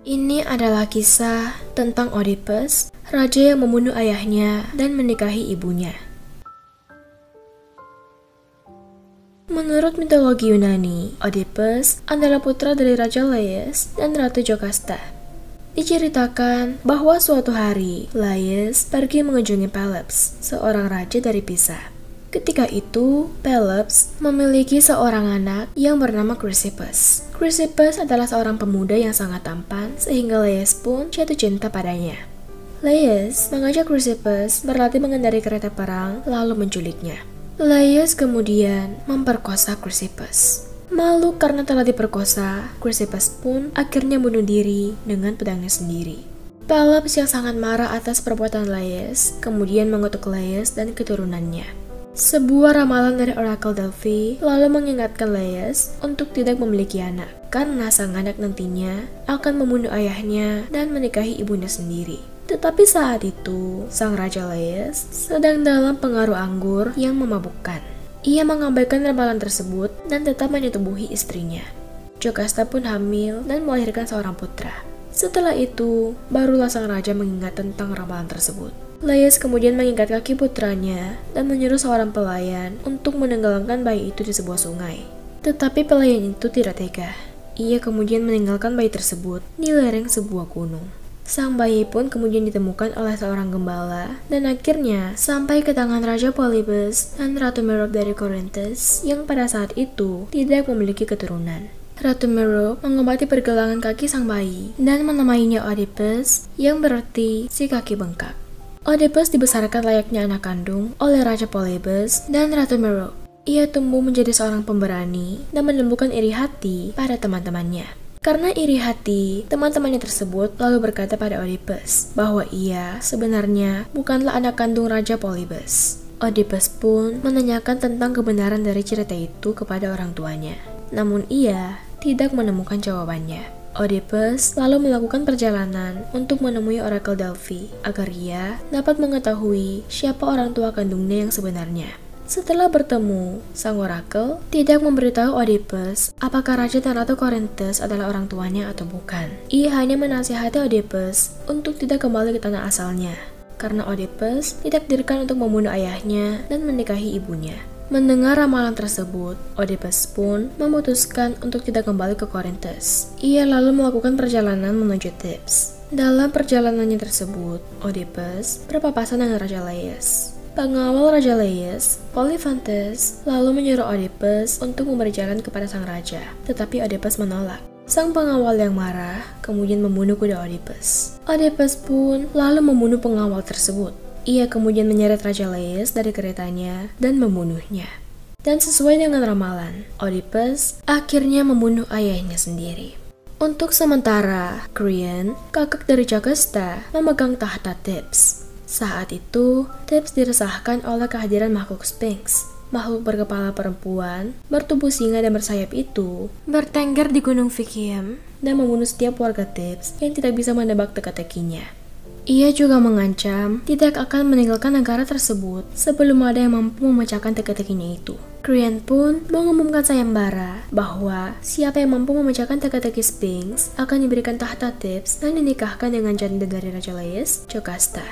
Ini adalah kisah tentang Oedipus, raja yang membunuh ayahnya dan menikahi ibunya. Menurut mitologi Yunani, Oedipus adalah putra dari Raja Laius dan Ratu Jocasta. Diceritakan bahwa suatu hari, Laius pergi mengunjungi Pelops, seorang raja dari Pisa. Ketika itu, Pelops memiliki seorang anak yang bernama Chrysippus. Chrysippus adalah seorang pemuda yang sangat tampan, sehingga Laius pun jatuh cinta padanya. Laius mengajak Chrysippus berlatih mengendarai kereta perang, lalu menculiknya. Laius kemudian memperkosa Chrysippus. Malu karena telah diperkosa, Chrysippus pun akhirnya bunuh diri dengan pedangnya sendiri. Pelops yang sangat marah atas perbuatan Laius, kemudian mengutuk Laius dan keturunannya. Sebuah ramalan dari Orakel Delphi lalu mengingatkan Laius untuk tidak memiliki anak, karena sang anak nantinya akan membunuh ayahnya dan menikahi ibunya sendiri. Tetapi saat itu, sang Raja Laius sedang dalam pengaruh anggur yang memabukkan. Ia mengabaikan ramalan tersebut dan tetap menyetubuhi istrinya. Jocasta pun hamil dan melahirkan seorang putra. Setelah itu, barulah sang raja mengingat tentang ramalan tersebut. Laius kemudian mengikat kaki putranya dan menyuruh seorang pelayan untuk menenggelamkan bayi itu di sebuah sungai. Tetapi pelayan itu tidak tega. Ia kemudian meninggalkan bayi tersebut di lereng sebuah gunung. Sang bayi pun kemudian ditemukan oleh seorang gembala dan akhirnya sampai ke tangan Raja Polybus dan Ratu Merope dari Corinthus yang pada saat itu tidak memiliki keturunan. Ratu Merope mengobati pergelangan kaki sang bayi dan menamainya Oedipus, yang berarti si kaki bengkak. Oedipus dibesarkan layaknya anak kandung oleh Raja Polybus dan Ratu Merope. Ia tumbuh menjadi seorang pemberani dan menumbuhkan iri hati pada teman-temannya. Karena iri hati, teman-temannya tersebut lalu berkata pada Oedipus bahwa ia sebenarnya bukanlah anak kandung Raja Polybus. Oedipus pun menanyakan tentang kebenaran dari cerita itu kepada orang tuanya. Namun ia tidak menemukan jawabannya. Oedipus lalu melakukan perjalanan untuk menemui Orakel Delphi agar ia dapat mengetahui siapa orang tua kandungnya yang sebenarnya. Setelah bertemu, sang orakel tidak memberitahu Oedipus apakah Raja dan Ratu Corinthus adalah orang tuanya atau bukan. Ia hanya menasihati Oedipus untuk tidak kembali ke tanah asalnya, karena Oedipus ditakdirkan untuk membunuh ayahnya dan menikahi ibunya. Mendengar ramalan tersebut, Oedipus pun memutuskan untuk tidak kembali ke Corinthus. Ia lalu melakukan perjalanan menuju Thebes. Dalam perjalanannya tersebut, Oedipus berpapasan dengan Raja Laius. Pengawal Raja Laius, Polyphantes, lalu menyuruh Oedipus untuk memberi jalan kepada sang raja, tetapi Oedipus menolak. Sang pengawal yang marah kemudian membunuh kuda Oedipus. Oedipus pun lalu membunuh pengawal tersebut. Ia kemudian menyeret Raja Laius dari keretanya dan membunuhnya. Dan sesuai dengan ramalan, Oedipus akhirnya membunuh ayahnya sendiri. Untuk sementara, Creon, kakak dari Jocasta, memegang tahta Thebes. Saat itu, Thebes diresahkan oleh kehadiran makhluk Sphinx. Makhluk berkepala perempuan, bertubuh singa dan bersayap itu bertengger di Gunung Phycium dan membunuh setiap warga Thebes yang tidak bisa menebak teka-tekinya. Ia juga mengancam tidak akan meninggalkan negara tersebut sebelum ada yang mampu memecahkan teka-tekinya itu. Creon pun mengumumkan sayembara bahwa siapa yang mampu memecahkan teka-teki Sphinx akan diberikan tahta Thebes dan dinikahkan dengan janda dari Raja Laius, Jocasta.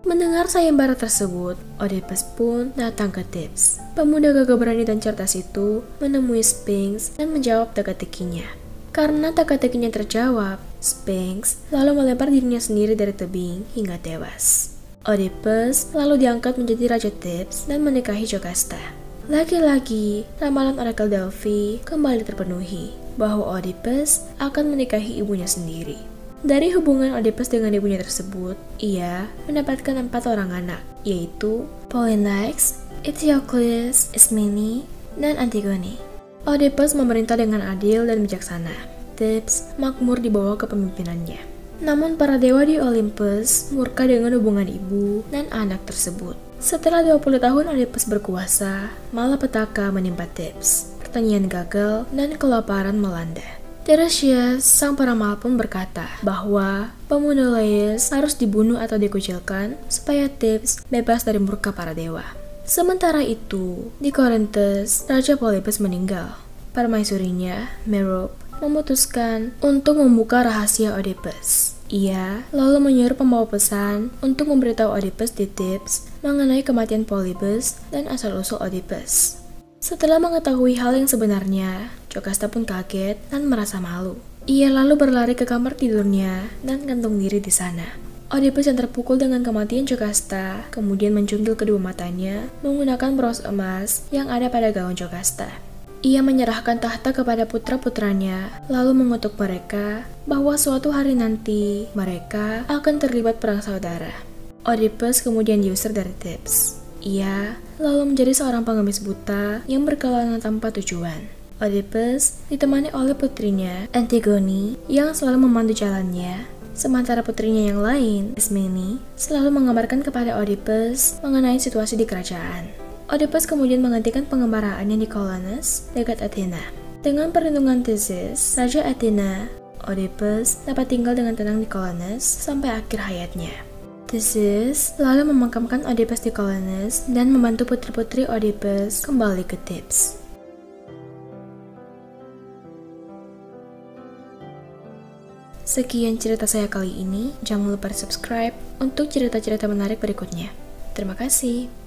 Mendengar sayembara tersebut, Oedipus pun datang ke Thebes. Pemuda gagah berani dan cerdas itu menemui Sphinx dan menjawab teka-tekinya. Karena teka-tekinya terjawab, Sphinx lalu melempar dirinya sendiri dari tebing hingga tewas. Oedipus lalu diangkat menjadi Raja Thebes dan menikahi Jocasta. Lagi-lagi, ramalan Orakel Delphi kembali terpenuhi bahwa Oedipus akan menikahi ibunya sendiri. Dari hubungan Oedipus dengan ibunya tersebut, ia mendapatkan 4 orang anak, yaitu Polynices, Eteocles, Ismene, dan Antigone. Oedipus memerintah dengan adil dan bijaksana. Thebes makmur di bawah kepemimpinannya. Namun para dewa di Olympus murka dengan hubungan ibu dan anak tersebut. Setelah 20 tahun Oedipus berkuasa, malapetaka menimpa Thebes. Pertanian gagal dan kelaparan melanda. Tiresias, sang peramal pun berkata bahwa pemuda Laius harus dibunuh atau dikucilkan supaya Thebes bebas dari murka para dewa. Sementara itu, di Corinthus, Raja Polybus meninggal. Permaisurinya, Merope, memutuskan untuk membuka rahasia Oedipus. Ia lalu menyuruh pembawa pesan untuk memberitahu Oedipus di Thebes mengenai kematian Polybus dan asal-usul Oedipus. Setelah mengetahui hal yang sebenarnya, Jocasta pun kaget dan merasa malu. Ia lalu berlari ke kamar tidurnya dan gantung diri di sana. Oedipus yang terpukul dengan kematian Jocasta kemudian mencundul kedua matanya menggunakan bros emas yang ada pada gaun Jocasta. Ia menyerahkan tahta kepada putra-putranya, lalu mengutuk mereka bahwa suatu hari nanti mereka akan terlibat perang saudara. Oedipus kemudian diusir dari Thebes. Ia lalu menjadi seorang pengemis buta yang berkelana tanpa tujuan. Oedipus ditemani oleh putrinya, Antigone, yang selalu memandu jalannya, sementara putrinya yang lain, Ismene, selalu mengabarkan kepada Oedipus mengenai situasi di kerajaan. Oedipus kemudian menghentikan pengembaraannya di Colonus, dekat Athena. Dengan perlindungan Theseus, Raja Athena, Oedipus dapat tinggal dengan tenang di Colonus sampai akhir hayatnya. Theseus lalu memakamkan Oedipus di Colonus dan membantu putri-putri Oedipus kembali ke Thebes. Sekian cerita saya kali ini, jangan lupa subscribe untuk cerita-cerita menarik berikutnya. Terima kasih.